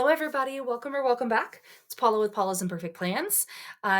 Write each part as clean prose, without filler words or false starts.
Hello, everybody. Welcome or welcome back. It's Paula with Paula's Imperfect Plans.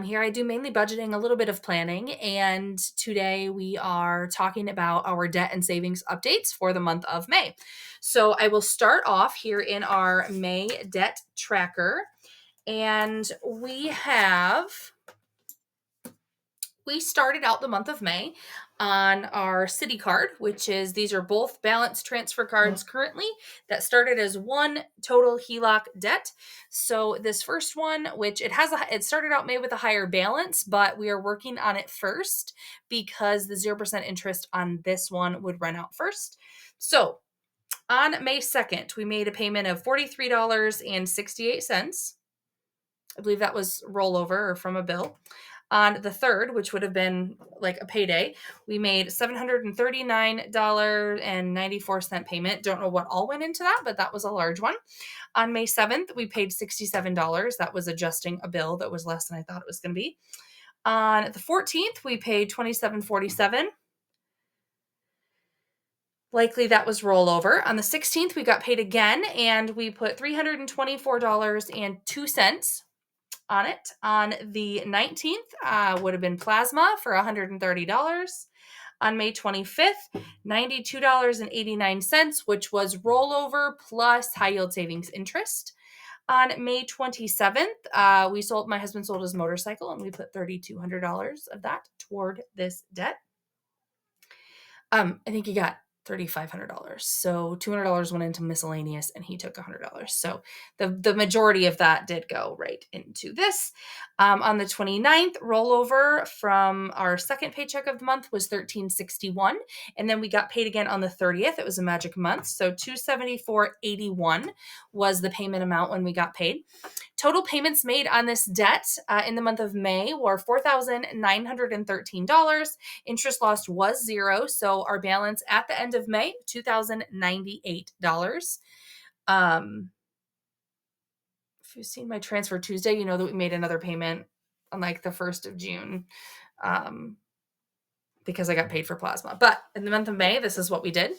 Here I do mainly budgeting, a little bit of planning, and today we are talking about our debt and savings updates for the month of May. So I will start off here in our May debt tracker, and we started out the month of May on our Citi card, which is these are both balance transfer cards currently that started as one total HELOC debt. So this first one, which it started out May with a higher balance, but we are working on it first because the 0% interest on this one would run out first. So on May 2nd, we made a payment of $43.68. I believe that was rollover or from a bill. On the 3rd, which would have been like a payday, we made $739.94 payment. Don't know what all went into that, but that was a large one. On May 7th, we paid $67. That was adjusting a bill that was less than I thought it was going to be. On the 14th, we paid $27.47. Likely that was rollover. On the 16th, we got paid again, and we put $324.02 on it. On the 19th, would have been plasma for $130. On May 25th, $92.89, which was rollover plus high yield savings interest. On May 27th, my husband sold his motorcycle, and we put $3,200 of that toward this debt. I think he got $3,500. So $200 went into miscellaneous, and he took $100. So the majority of that did go right into this. On the 29th, rollover from our second paycheck of the month was $1,361. And then we got paid again on the 30th. It was a magic month. So $274.81 was the payment amount when we got paid. Total payments made on this debt in the month of May were $4,913. Interest lost was zero. So our balance at the end of May, $2,098. If you've seen my transfer Tuesday, you know that we made another payment on like the 1st of June because I got paid for plasma. But in the month of May, this is what we did.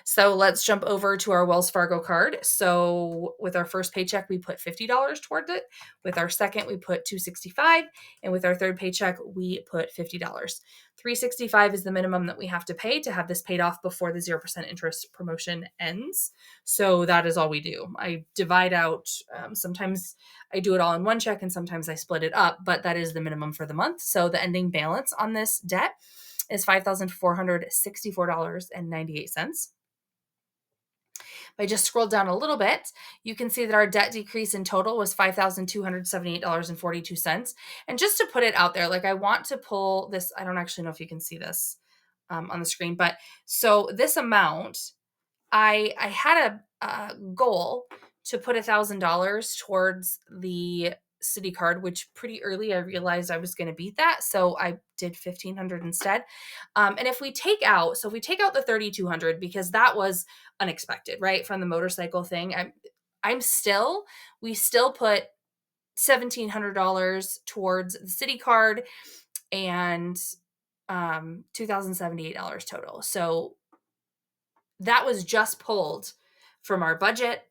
So let's jump over to our Wells Fargo card. So with our first paycheck, we put $50 towards it. With our second, we put $265. And with our third paycheck, we put $50. $365 is the minimum that we have to pay to have this paid off before the 0% interest promotion ends. So that is all we do. I divide out, sometimes I do it all in one check and sometimes I split it up, but that is the minimum for the month. So the ending balance on this debt is $5,464.98. If I just scroll down a little bit, you can see that our debt decrease in total was $5,278.42. And just to put it out there, like I want to pull this, I don't actually know if you can see this on the screen, but so this amount, I had a goal to put $1,000 towards the Citi card, which pretty early I realized I was going to beat that. So I did 1,500 instead. And if we take out the 3,200, because that was unexpected, right? From the motorcycle thing, we still put $1,700 towards the Citi card and $2,078 total. So that was just pulled from our budget,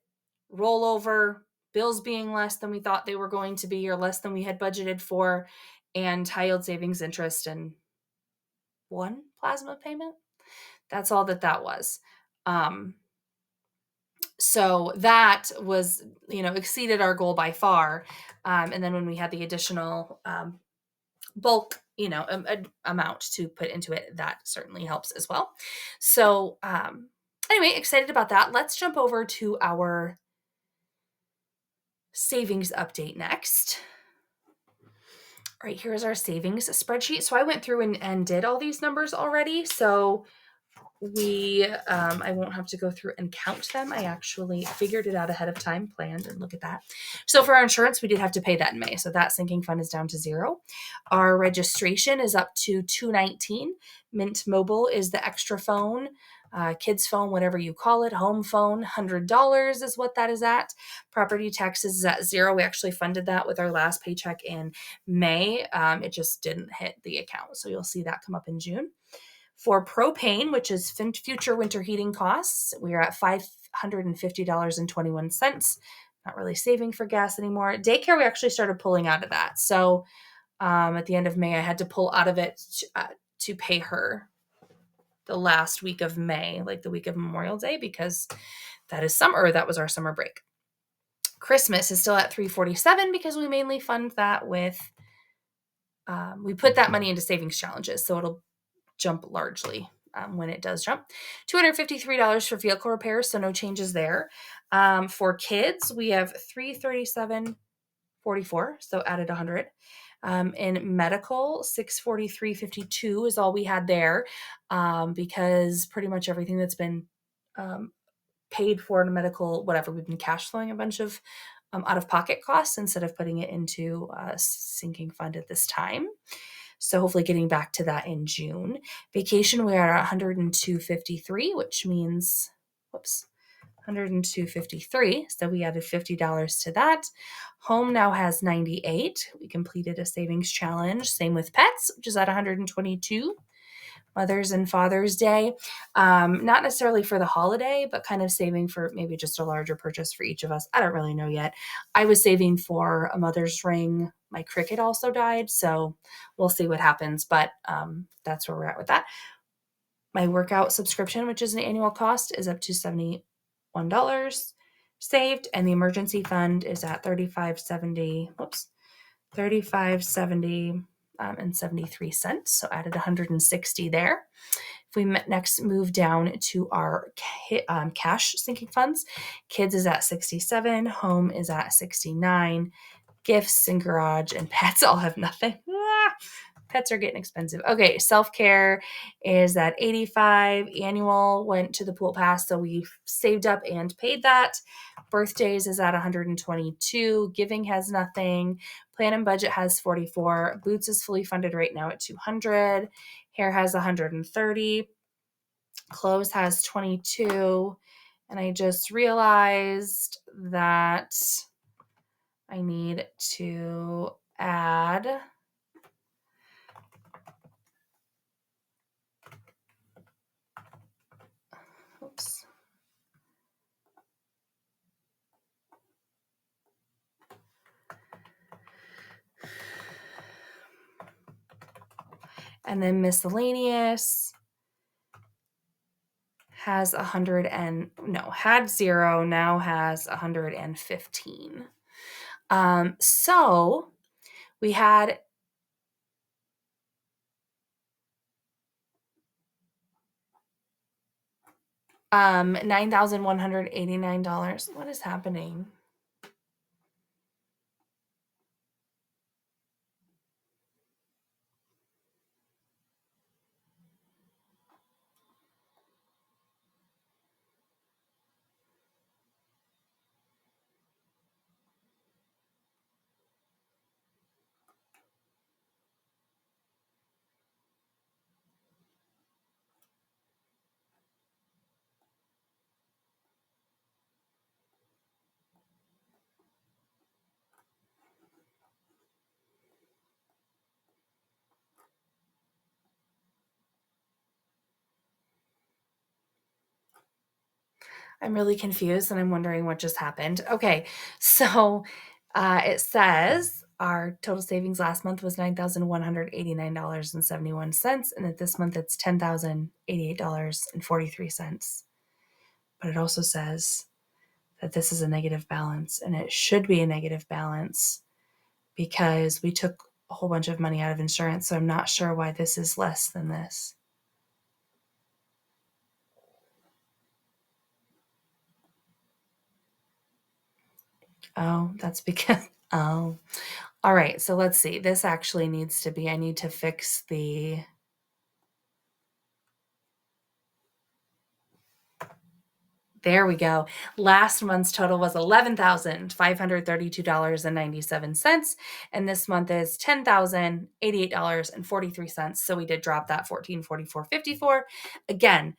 rollover, bills being less than we thought they were going to be or less than we had budgeted for, and high yield savings interest and one plasma payment. That's all that was. So that was, exceeded our goal by far. And then when we had the additional bulk, amount to put into it, that certainly helps as well. So anyway, excited about that. Let's jump over to our savings update next. All right, here's our savings spreadsheet. So I went through and did all these numbers already. So I won't have to go through and count them. I actually figured it out ahead of time, planned, and look at that. So for our insurance, we did have to pay that in May. So that sinking fund is down to zero. Our registration is up to $219. Mint Mobile is the extra phone, kids phone, whatever you call it, home phone, $100 is what that is at. Property taxes is at zero. We actually funded that with our last paycheck in May. It just didn't hit the account. So you'll see that come up in June. For propane, which is future winter heating costs, we are at $550.21. not really saving for gas anymore. Daycare, we actually started pulling out of that. So at the end of May, I had to pull out of it to pay her the last week of May, like the week of Memorial Day, because that is summer. That was our summer break. Christmas is still at $347 because we mainly fund that with, we put that money into savings challenges. So it'll jump largely when it does jump. $253 for vehicle repairs, so no changes there. For kids, we have $337.44, so added 100. In medical, $643.52 is all we had there, because pretty much everything that's been paid for in medical, whatever, we've been cash flowing a bunch of out-of-pocket costs instead of putting it into a sinking fund at this time. So hopefully getting back to that in June. Vacation, we are at $102.53, which means, 102.53. So we added $50 to that. Home now has 98. We completed a savings challenge. Same with pets, which is at 122. Mother's and Father's Day, not necessarily for the holiday, but kind of saving for maybe just a larger purchase for each of us. I don't really know yet. I was saving for a mother's ring. My Cricket also died, so we'll see what happens, but that's where we're at with that. My workout subscription, which is an annual cost, is up to $71 saved, and the emergency fund is at $35.70 and 73 cents. So added 160 there. If we next move down to our cash sinking funds, kids is at 67, home is at 69, gifts and garage and pets all have nothing. Pets are getting expensive. Okay, self-care is at 85. Annual went to the pool pass, so we saved up and paid that. Birthdays is at 122. Giving has nothing. Plan and budget has 44. Boots is fully funded right now at 200. Hair has 130. Clothes has 22. And I just realized that I need to add and then miscellaneous has had 0, now has 115. So we had $9,189. What is happening? I'm really confused and I'm wondering what just happened. Okay, so it says our total savings last month was $9,189.71, and that this month it's $10,088.43. But it also says that this is a negative balance, and it should be a negative balance because we took a whole bunch of money out of insurance, so I'm not sure why this is less than this. Oh, that's because, all right, so let's see. This actually needs to be, I need to fix the, there we go. Last month's total was $11,532.97, and this month is $10,088.43. So we did drop that $1,444.54. Again,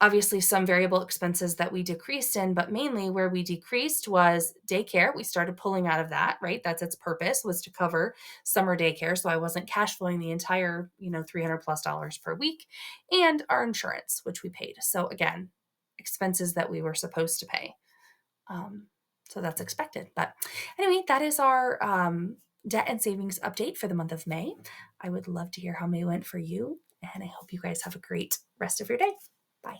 obviously some variable expenses that we decreased in, but mainly where we decreased was daycare. We started pulling out of that, right? That's its purpose, was to cover summer daycare. So I wasn't cash flowing the entire, $300+ per week, and our insurance, which we paid. So again, expenses that we were supposed to pay. So that's expected. But anyway, that is our debt and savings update for the month of May. I would love to hear how May went for you, and I hope you guys have a great rest of your day. Bye.